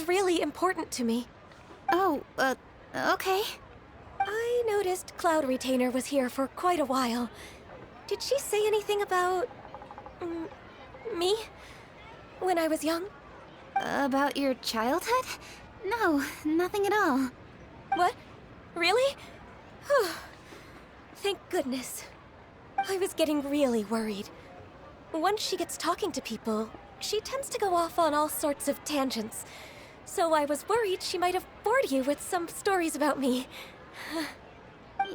is really important to me. Oh, okay. I noticed Cloud Retainer was here for quite a while. Did she say anything about... me? When I was young? About your childhood? No, nothing at all. What? Really? Whew. Thank goodness. I was getting really worried. Once she gets talking to people, she tends to go off on all sorts of tangents. So I was worried she might have bored you with some stories about me.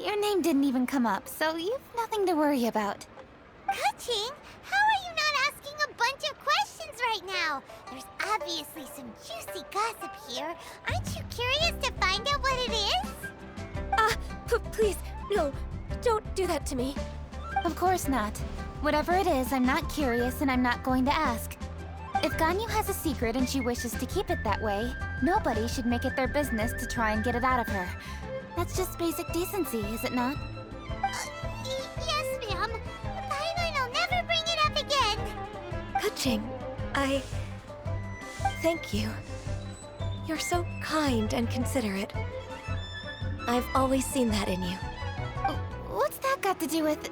Your name didn't even come up, so you've nothing to worry about. Kuching, how are you not asking a bunch of questions right now? There's obviously some juicy gossip here. Aren't you curious to find out what it is? Please, no, don't do that to me. Of course not. Whatever it is, I'm not curious and I'm not going to ask. If Ganyu has a secret and she wishes to keep it that way, nobody should make it their business to try and get it out of her. That's just basic decency, is it not? Yes, ma'am. I'll never bring it up again. Kuching, thank you. You're so kind and considerate. I've always seen that in you. What's that got to do with...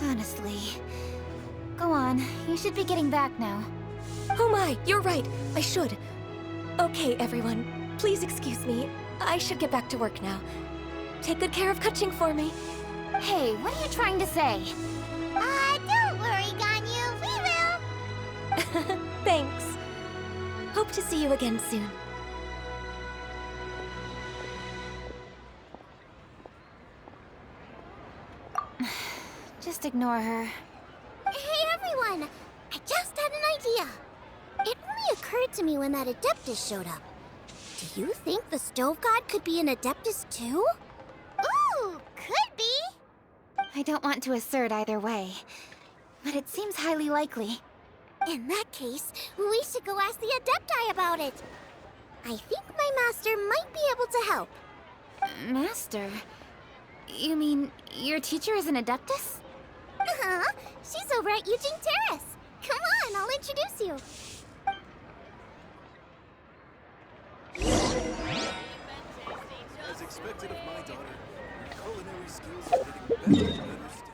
Honestly... Go on, you should be getting back now. Oh my, you're right, I should. Okay, everyone, please excuse me. I should get back to work now. Take good care of Kuching for me. Hey, what are you trying to say? Don't worry, Ganyu, we will. Thanks. Hope to see you again soon. Just ignore her. Hey, everyone! I just had an idea. It only occurred to me when that Adeptus showed up. Do you think the Stove God could be an Adeptus too? Ooh, could be! I don't want to assert either way, but it seems highly likely. In that case, we should go ask the Adepti about it. I think my master might be able to help. Master? You mean your teacher is an Adeptus? Uh-huh. She's over at Yujing Terrace. Come on, I'll introduce you. As expected of my daughter, her culinary skills are getting better and better still.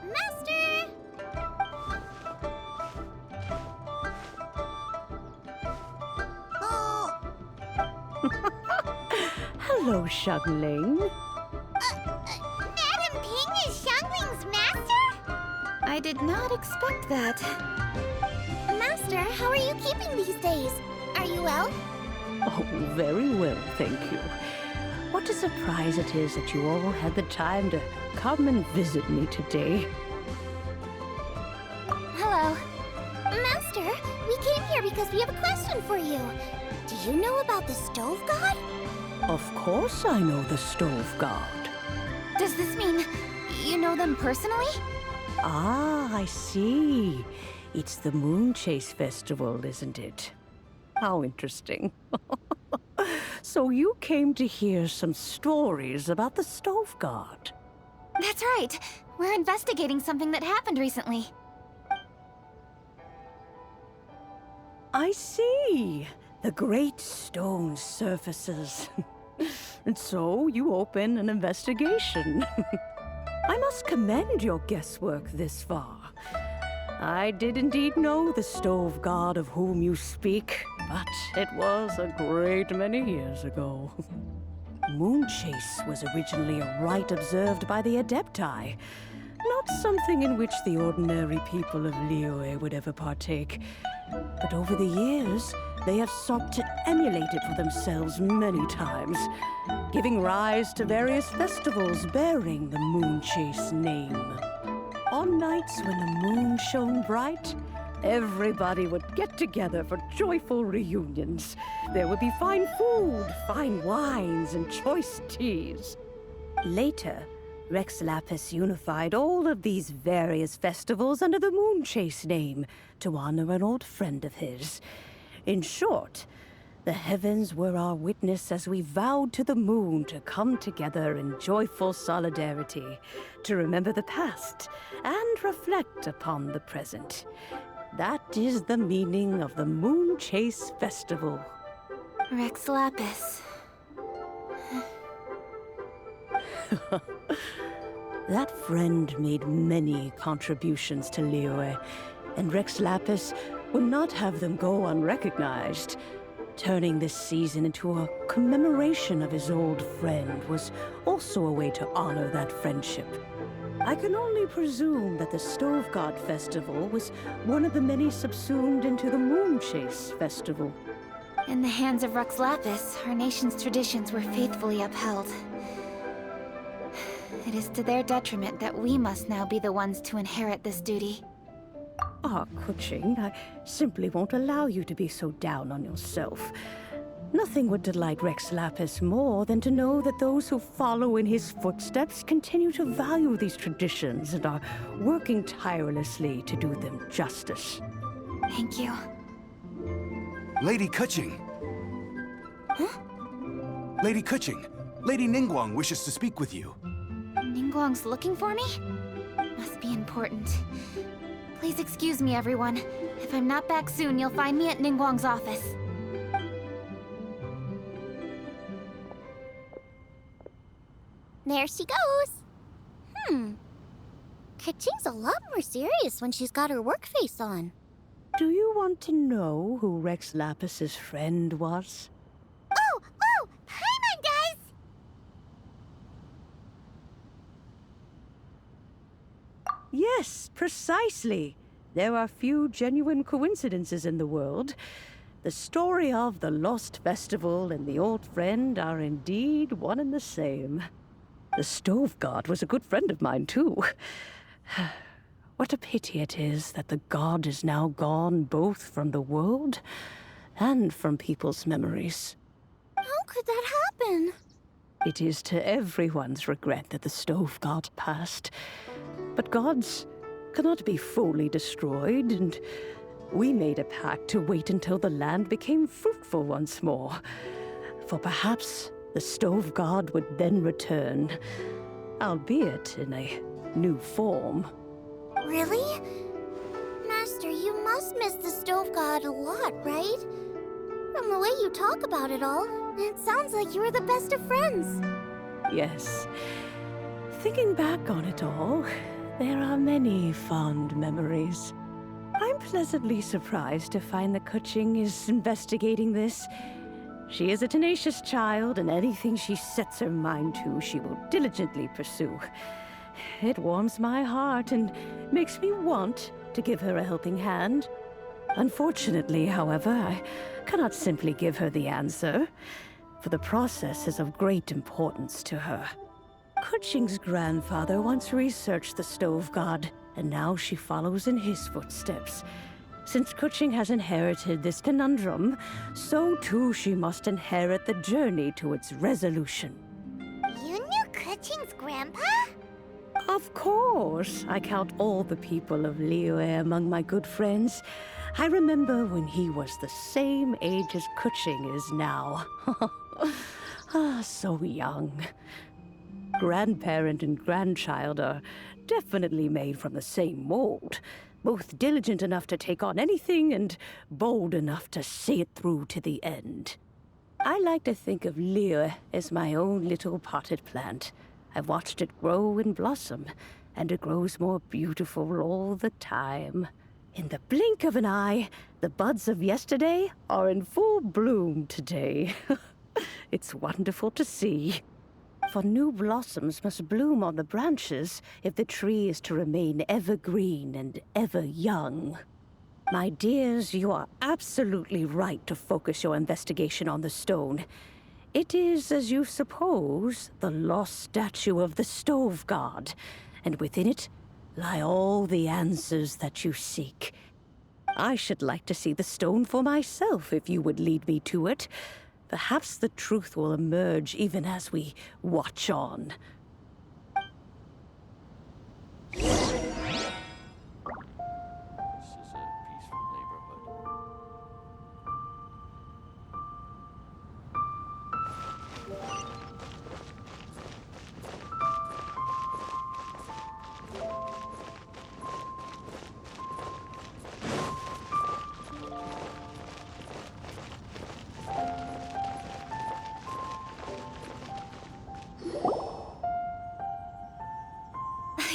Master! Oh, Hello, Xiangling. Madam Ping is Xiangling's master? I did not expect that. Master, how are you keeping these days? Are you well? Oh, very well, thank you. What a surprise it is that you all had the time to come and visit me today. Hello. Master, we came here because we have a question for you. Do you know about the Stove God? Of course I know the Stove God. Does this mean you know them personally? Ah, I see. It's the Moon Chase Festival, isn't it? How interesting. So you came to hear some stories about the Stove God. That's right. We're investigating something that happened recently. I see. The great stone surfaces. And so you open an investigation. I must commend your guesswork this far. I did indeed know the Stove God of whom you speak, but it was a great many years ago. Moon Chase was originally a rite observed by the Adepti, Not something in which the ordinary people of Liyue would ever partake. But over the years, they have sought to emulate it for themselves many times, giving rise to various festivals bearing the Moonchase name. On nights when the moon shone bright, everybody would get together for joyful reunions. There would be fine food, fine wines, and choice teas. Later, Rex Lapis unified all of these various festivals under the Moonchase name to honor an old friend of his. In short, the heavens were our witness as we vowed to the moon to come together in joyful solidarity, to remember the past and reflect upon the present. That is the meaning of the Moonchase Festival. Rex Lapis. That friend made many contributions to Liyue, and Rex Lapis would not have them go unrecognized. Turning this season into a commemoration of his old friend was also a way to honor that friendship. I can only presume that the Stove God Festival was one of the many subsumed into the Moonchase Festival. In the hands of Rex Lapis, our nation's traditions were faithfully upheld. It is to their detriment that we must now be the ones to inherit this duty. Ah, Kuching, I simply won't allow you to be so down on yourself. Nothing would delight Rex Lapis more than to know that those who follow in his footsteps continue to value these traditions and are working tirelessly to do them justice. Thank you. Lady Kuching! Huh? Lady Kuching! Lady Ningguang wishes to speak with you. Ningguang's looking for me? Must be important. Please excuse me, everyone. If I'm not back soon, you'll find me at Ningguang's office. There she goes. Kaching's a lot more serious when she's got her work face on. Do you want to know who Rex Lapis's friend was? Oh! Paimon does! Yes, precisely. There are few genuine coincidences in the world. The story of the Lost Festival and the old friend are indeed one and the same. The Stove God was a good friend of mine, too. What a pity it is that the god is now gone both from the world and from people's memories. How could that happen? It is to everyone's regret that the Stove God passed. But gods cannot be fully destroyed, and we made a pact to wait until the land became fruitful once more. For perhaps the Stove God would then return, albeit in a new form. Really? Master, you must miss the Stove God a lot, right? From the way you talk about it all, it sounds like you were the best of friends. Yes. Thinking back on it all, there are many fond memories. I'm pleasantly surprised to find that Kuching is investigating this. She is a tenacious child, and anything she sets her mind to, she will diligently pursue. It warms my heart and makes me want to give her a helping hand. Unfortunately, however, I cannot simply give her the answer, for the process is of great importance to her. Kuching's grandfather once researched the Stove God, and now she follows in his footsteps. Since Kuching has inherited this conundrum, so too she must inherit the journey to its resolution. You knew Kuching's grandpa? Of course. I count all the people of Liyue among my good friends. I remember when he was the same age as Kuching is now. So young. Grandparent and grandchild are definitely made from the same mold. Both diligent enough to take on anything and bold enough to see it through to the end. I like to think of Liyue as my own little potted plant. I've watched it grow and blossom, and it grows more beautiful all the time. In the blink of an eye, the buds of yesterday are in full bloom today. It's wonderful to see. For new blossoms must bloom on the branches if the tree is to remain evergreen and ever young. My dears, you are absolutely right to focus your investigation on the stone. It is, as you suppose, the lost statue of the Stove God, and within it lie all the answers that you seek. I should like to see the stone for myself if you would lead me to it. Perhaps the truth will emerge even as we watch on. This is a peaceful neighborhood.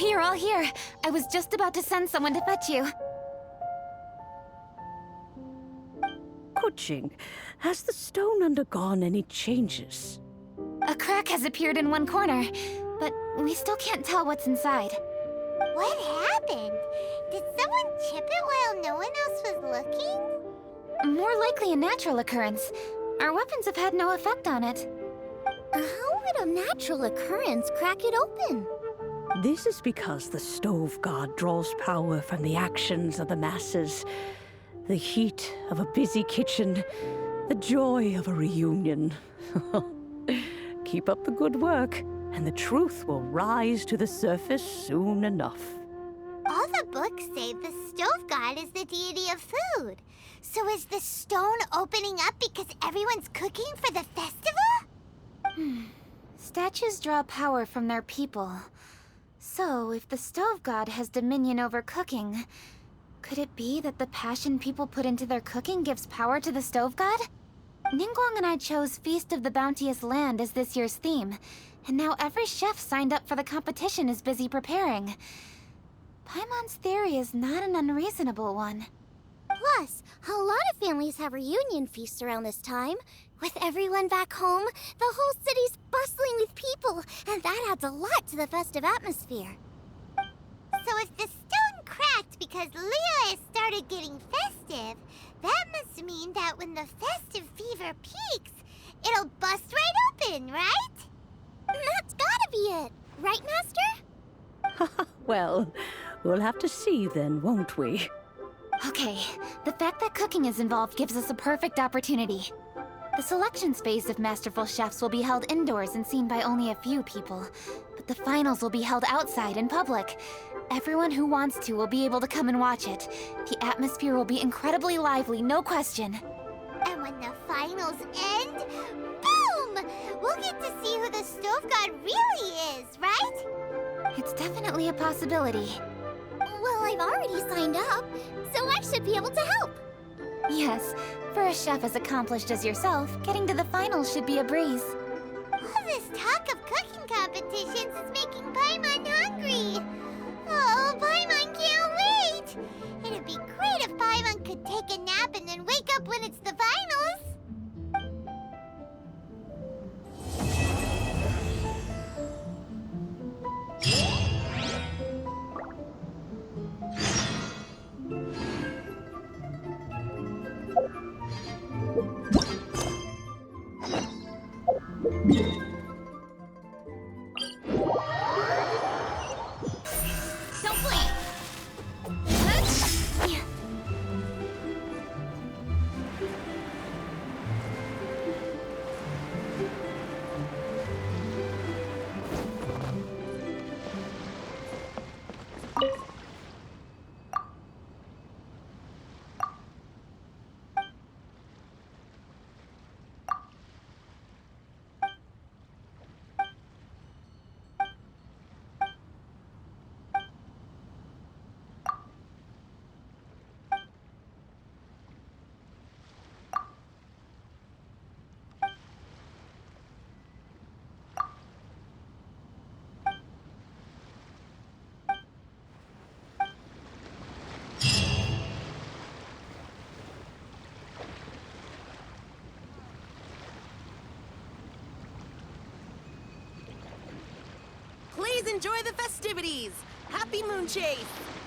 You're all here. I was just about to send someone to fetch you. Kuching, has the stone undergone any changes? A crack has appeared in one corner, but we still can't tell what's inside. What happened? Did someone chip it while no one else was looking? More likely a natural occurrence. Our weapons have had no effect on it. How would a natural occurrence crack it open? This is because the Stove God draws power from the actions of the masses. The heat of a busy kitchen, the joy of a reunion. Keep up the good work, and the truth will rise to the surface soon enough. All the books say the Stove God is the deity of food. So is the stone opening up because everyone's cooking for the festival? Statues draw power from their people. So, if the Stove God has dominion over cooking, could it be that the passion people put into their cooking gives power to the Stove God? Ningguang and I chose Feast of the Bounteous Land as this year's theme, and now every chef signed up for the competition is busy preparing. Paimon's theory is not an unreasonable one. Plus, a lot of families have reunion feasts around this time. With everyone back home, the whole city's bustling with people, and that adds a lot to the festive atmosphere. So if the stone cracked because Leo has started getting festive, that must mean that when the festive fever peaks, it'll bust right open, right? That's gotta be it, right, Master? Well, we'll have to see then, won't we? Okay, the fact that cooking is involved gives us a perfect opportunity. The selections phase of masterful chefs will be held indoors and seen by only a few people, but the finals will be held outside in public. Everyone who wants to will be able to come and watch it. The atmosphere will be incredibly lively, no question. And when the finals end, boom! We'll get to see who the Stove God really is, right? It's definitely a possibility. Well, I've already signed up, so I should be able to help. Yes, for a chef as accomplished as yourself, getting to the finals should be a breeze. All this talk of cooking competitions is making Paimon hungry. Oh, Paimon can't wait! It'd be great if Paimon could take a nap and then wake up when it's the finals. Don't blink! enjoy the festivities. Happy moon chase!